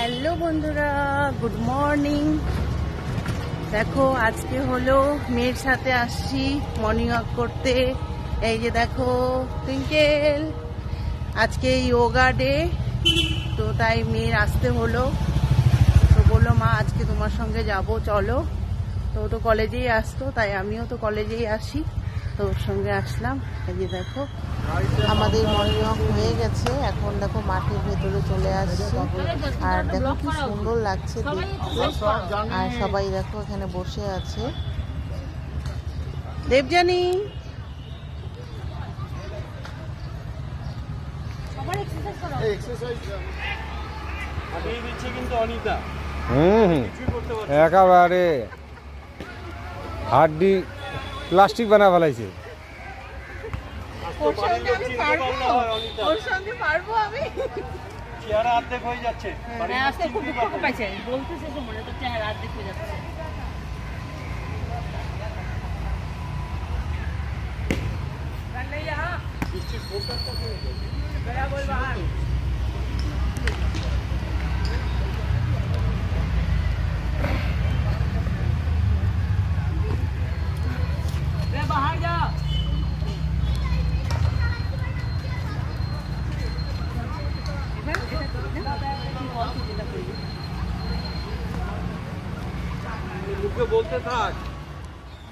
Hello বন্ধুরা, good morning. দেখো আজকে হলো মেয়ের সাথে আসছি মর্নিং ওয়াক করতে। এই যে দেখো টুইঙ্কেল, আজকে যোগা ডে, তো তাই মেয়ের আসতে হলো। তো বললো মা আজকে তোমার সঙ্গে যাব, চলো। তো তো কলেজেই আসতো, তাই আমিও তো কলেজেই আসি, তো ওর সঙ্গে আসলাম। এই যে দেখো আমাদের মর্নিং ওয়াক হয়ে গেছে, এখন দেখো মাঠের ভেতরে চলে আসছে। আর দেখো কি সুন্দর লাগছে দেখতে। আর সবাই দেখো এখানে বসে আছে। দেবজানি একেবারে হাড্ডি প্লাস্টিক বানা ফেলাইছে।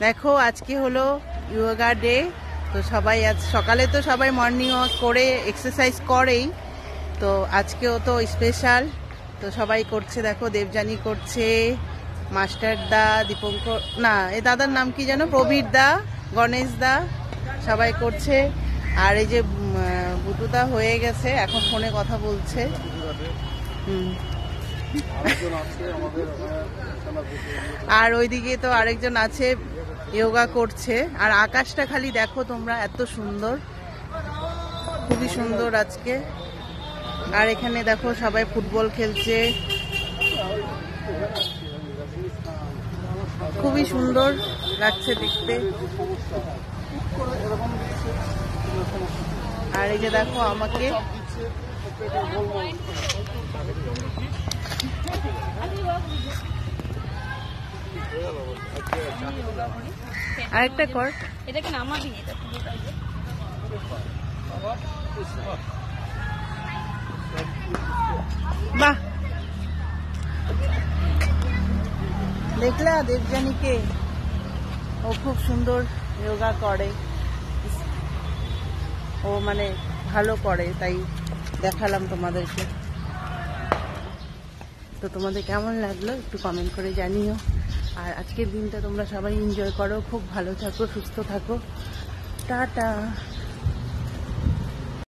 দেখো আজকে হলো যোগা ডে, তো সবাই আজ সকালে তো সবাই মর্নিং ওয়াক করে এক্সারসাইজ করেই, তো আজকেও তো স্পেশাল, তো সবাই করছে। দেখো দেবজানি করছে, মাস্টার দা, দীপঙ্কর, না এ দাদার নাম কি যেন, প্রবীর দা, গণেশ দা, সবাই করছে। আর এই যে বুটুদা হয়ে গেছে, এখন ফোনে কথা বলছে। আর ওইদিকে তো আরেকজন আছে যোগা করছে। আর আকাশটা খালি দেখো তোমরা, এত সুন্দর, খুবই সুন্দর আজকে। আর এখানে দেখো সবাই ফুটবল খেলছে, খুবই সুন্দর লাগছে দেখতে। আর এই যে দেখো আমাকে আরেকটা কর, এটা কি নামাবি? এটা বাহ, দেখলা দেবজানিকে, ও খুব সুন্দর যোগা করে, ও মানে ভালো করে, তাই দেখালাম তোমাদেরকে। তো তোমাদের কেমন লাগলো একটু কমেন্ট করে জানিও। আর আজকের দিনটা তোমরা সবাই এনজয় করো, খুব ভালো থাকো, সুস্থ থাকো, টাটা।